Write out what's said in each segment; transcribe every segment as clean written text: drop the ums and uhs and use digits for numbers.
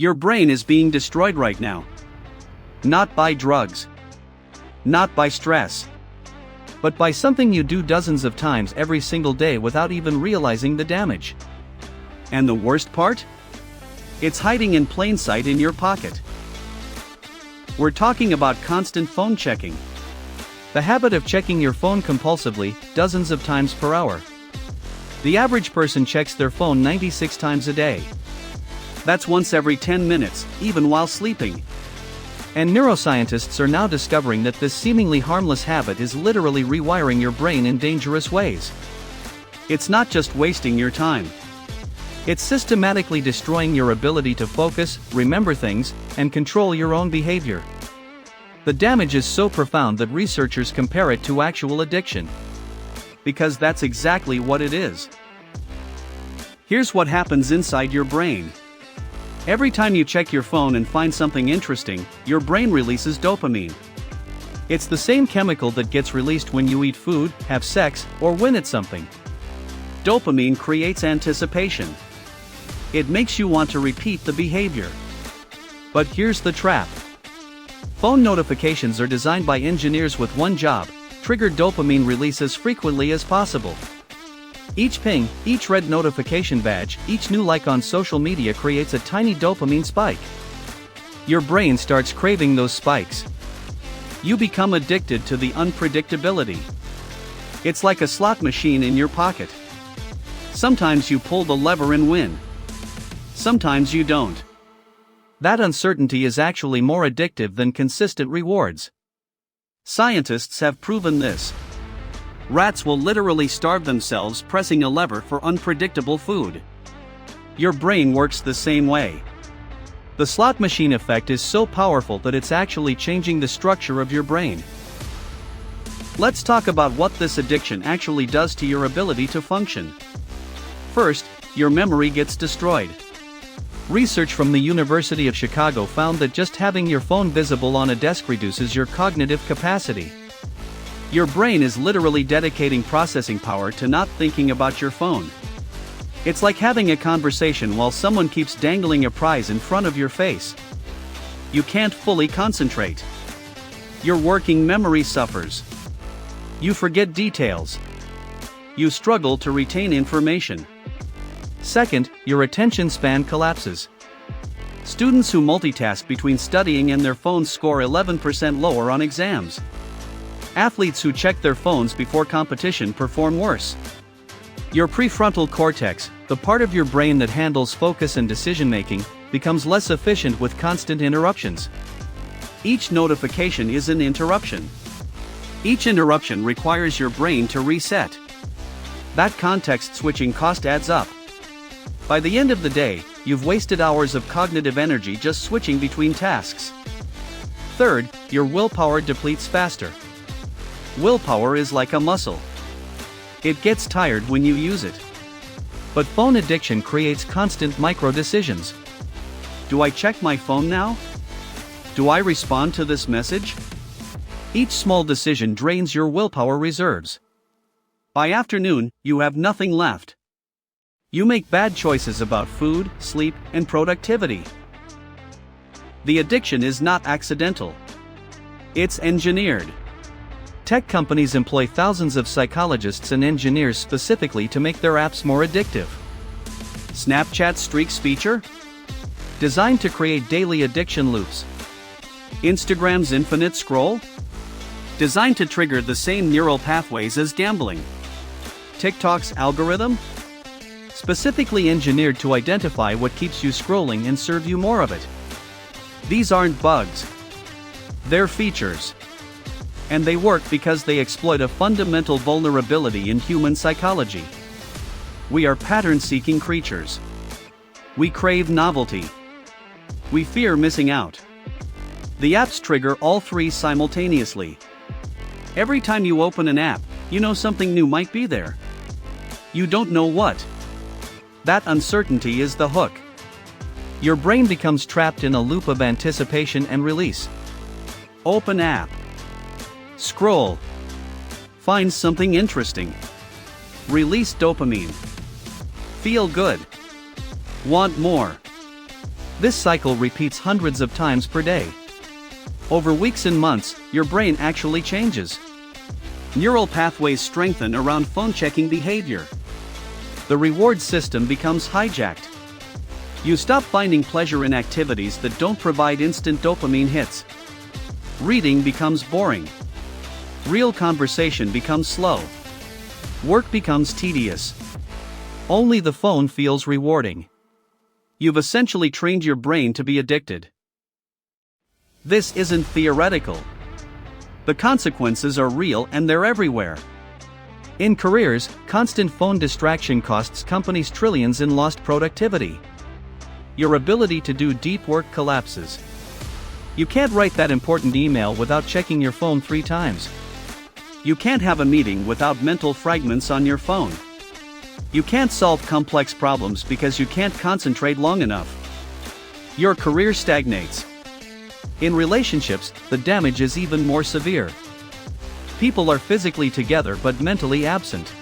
Your brain is being destroyed right now. Not by drugs. Not by stress. But by something you do dozens of times every single day without even realizing the damage. And the worst part? It's hiding in plain sight in your pocket. We're talking about constant phone checking. The habit of checking your phone compulsively, dozens of times per hour. The average person checks their phone 96 times a day. That's once every 10 minutes, even while sleeping. And neuroscientists are now discovering that this seemingly harmless habit is literally rewiring your brain in dangerous ways. It's not just wasting your time. It's systematically destroying your ability to focus, remember things, and control your own behavior. The damage is so profound that researchers compare it to actual addiction. Because that's exactly what it is. Here's what happens inside your brain. Every time you check your phone and find something interesting, your brain releases dopamine. It's the same chemical that gets released when you eat food, have sex, or win at something. Dopamine creates anticipation. It makes you want to repeat the behavior. But here's the trap. Phone notifications are designed by engineers with one job: trigger dopamine release as frequently as possible. Each ping, each red notification badge, each new like on social media creates a tiny dopamine spike. Your brain starts craving those spikes. You become addicted to the unpredictability. It's like a slot machine in your pocket. Sometimes you pull the lever and win. Sometimes you don't. That uncertainty is actually more addictive than consistent rewards. Scientists have proven this. Rats will literally starve themselves pressing a lever for unpredictable food. Your brain works the same way. The slot machine effect is so powerful that it's actually changing the structure of your brain. Let's talk about what this addiction actually does to your ability to function. First, your memory gets destroyed. Research from the University of Chicago found that just having your phone visible on a desk reduces your cognitive capacity. Your brain is literally dedicating processing power to not thinking about your phone. It's like having a conversation while someone keeps dangling a prize in front of your face. You can't fully concentrate. Your working memory suffers. You forget details. You struggle to retain information. Second, your attention span collapses. Students who multitask between studying and their phones score 11% lower on exams. Athletes who check their phones before competition perform worse. Your prefrontal cortex, the part of your brain that handles focus and decision-making, becomes less efficient with constant interruptions. Each notification is an interruption. Each interruption requires your brain to reset. That context-switching cost adds up. By the end of the day, you've wasted hours of cognitive energy just switching between tasks. Third, your willpower depletes faster. Willpower is like a muscle. It gets tired when you use it. But phone addiction creates constant micro-decisions. Do I check my phone now? Do I respond to this message? Each small decision drains your willpower reserves. By afternoon, you have nothing left. You make bad choices about food, sleep, and productivity. The addiction is not accidental. It's engineered. Tech companies employ thousands of psychologists and engineers specifically to make their apps more addictive. Snapchat's Streaks feature? Designed to create daily addiction loops. Instagram's infinite scroll? Designed to trigger the same neural pathways as gambling. TikTok's algorithm? Specifically engineered to identify what keeps you scrolling and serve you more of it. These aren't bugs. They're features. And they work because they exploit a fundamental vulnerability in human psychology. We are pattern-seeking creatures. We crave novelty. We fear missing out. The apps trigger all three simultaneously. Every time you open an app, you know something new might be there. You don't know what. That uncertainty is the hook. Your brain becomes trapped in a loop of anticipation and release. Open app. Scroll. Find something interesting. Release dopamine. Feel good. Want more. This cycle repeats hundreds of times per day. Over weeks and months, your brain actually changes. Neural pathways strengthen around phone-checking behavior. The reward system becomes hijacked. You stop finding pleasure in activities that don't provide instant dopamine hits. Reading becomes boring. Real conversation becomes slow. Work becomes tedious. Only the phone feels rewarding. You've essentially trained your brain to be addicted. This isn't theoretical. The consequences are real and they're everywhere. In careers, constant phone distraction costs companies trillions in lost productivity. Your ability to do deep work collapses. You can't write that important email without checking your phone 3 times. You can't have a meeting without mental fragments on your phone. You can't solve complex problems because you can't concentrate long enough. Your career stagnates. In relationships, the damage is even more severe. People are physically together but mentally absent.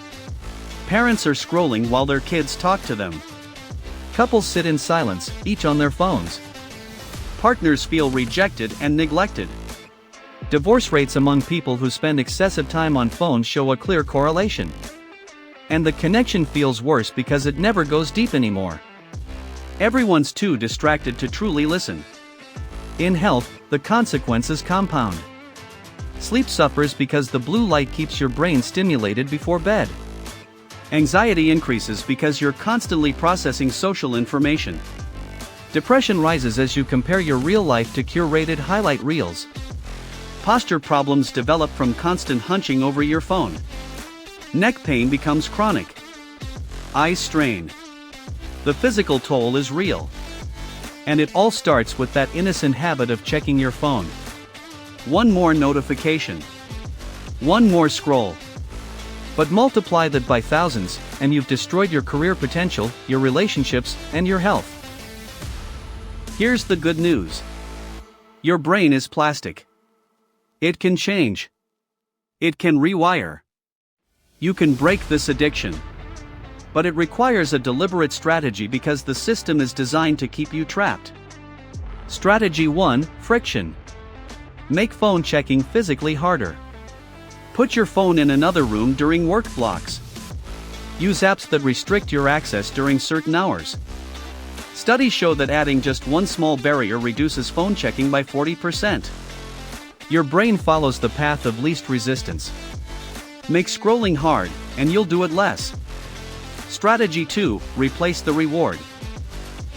Parents are scrolling while their kids talk to them. Couples sit in silence, each on their phones. Partners feel rejected and neglected. Divorce rates among people who spend excessive time on phones show a clear correlation. And the connection feels worse because it never goes deep anymore. Everyone's too distracted to truly listen. In health, the consequences compound. Sleep suffers because the blue light keeps your brain stimulated before bed. Anxiety increases because you're constantly processing social information. Depression rises as you compare your real life to curated highlight reels. Posture problems develop from constant hunching over your phone. Neck pain becomes chronic. Eyes strain. The physical toll is real. And it all starts with that innocent habit of checking your phone. One more notification. One more scroll. But multiply that by thousands, and you've destroyed your career potential, your relationships, and your health. Here's the good news. Your brain is plastic. It can change. It can rewire. You can break this addiction. But it requires a deliberate strategy because the system is designed to keep you trapped. Strategy 1: Friction. Make phone checking physically harder. Put your phone in another room during work blocks. Use apps that restrict your access during certain hours. Studies show that adding just one small barrier reduces phone checking by 40%. Your brain follows the path of least resistance. Make scrolling hard, and you'll do it less. Strategy 2: Replace the reward.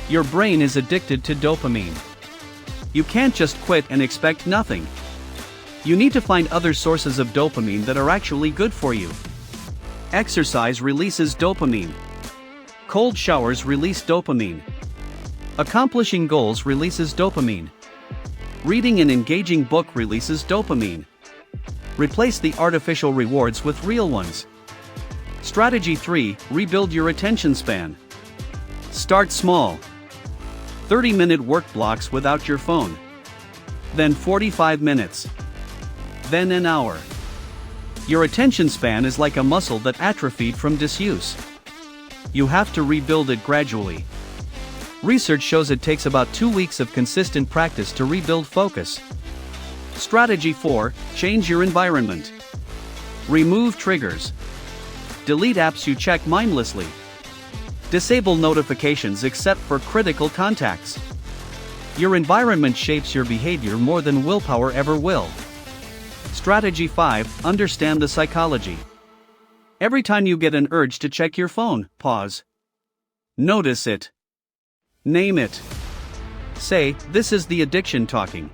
Your brain is addicted to dopamine. You can't just quit and expect nothing. You need to find other sources of dopamine that are actually good for you. Exercise releases dopamine. Cold showers release dopamine. Accomplishing goals releases dopamine. Reading an engaging book releases dopamine. Replace the artificial rewards with real ones. Strategy 3: Rebuild your attention span. Start small. 30-minute work blocks without your phone. Then 45 minutes. Then an hour. Your attention span is like a muscle that atrophied from disuse. You have to rebuild it gradually. Research shows it takes about 2 weeks of consistent practice to rebuild focus. Strategy 4: Change your environment. Remove triggers. Delete apps you check mindlessly. Disable notifications except for critical contacts. Your environment shapes your behavior more than willpower ever will. Strategy 5: Understand the psychology. Every time you get an urge to check your phone, pause. Notice it. Name it. Say, "This is the addiction talking."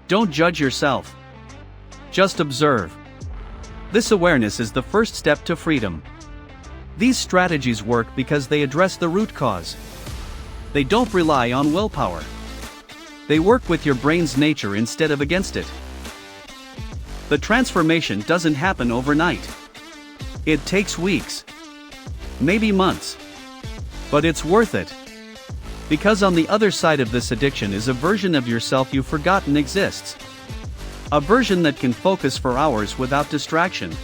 Don't judge yourself. Just observe. This awareness is the first step to freedom. These strategies work because they address the root cause. They don't rely on willpower. They work with your brain's nature instead of against it. The transformation doesn't happen overnight. It takes weeks. Maybe months. But it's worth it. Because on the other side of this addiction is a version of yourself you've forgotten exists. A version that can focus for hours without distraction.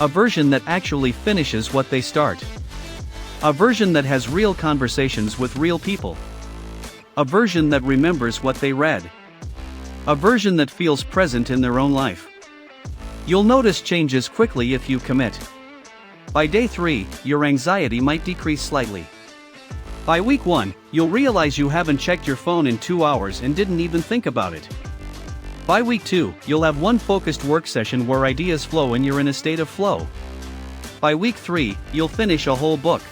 A version that actually finishes what they start. A version that has real conversations with real people. A version that remembers what they read. A version that feels present in their own life. You'll notice changes quickly if you commit. By day 3, your anxiety might decrease slightly. By week 1, you'll realize you haven't checked your phone in 2 hours and didn't even think about it. By week 2, you'll have one focused work session where ideas flow and you're in a state of flow. By week 3, you'll finish a whole book.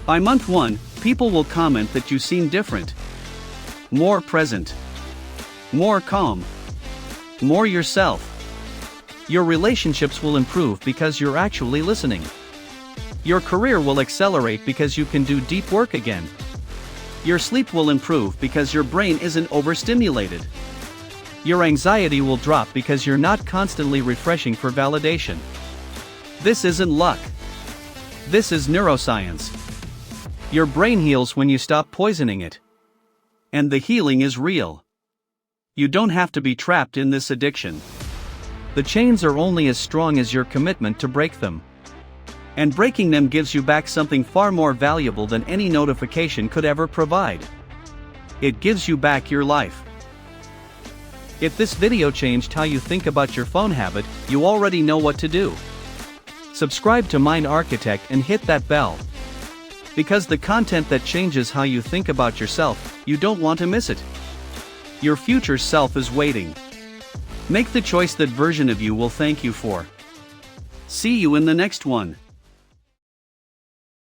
By month 1, people will comment that you seem different. More present. More calm. More yourself. Your relationships will improve because you're actually listening. Your career will accelerate because you can do deep work again. Your sleep will improve because your brain isn't overstimulated. Your anxiety will drop because you're not constantly refreshing for validation. This isn't luck. This is neuroscience. Your brain heals when you stop poisoning it. And the healing is real. You don't have to be trapped in this addiction. The chains are only as strong as your commitment to break them. And breaking them gives you back something far more valuable than any notification could ever provide. It gives you back your life. If this video changed how you think about your phone habit, you already know what to do. Subscribe to Mind Architect and hit that bell. Because the content that changes how you think about yourself, you don't want to miss it. Your future self is waiting. Make the choice that version of you will thank you for. See you in the next one.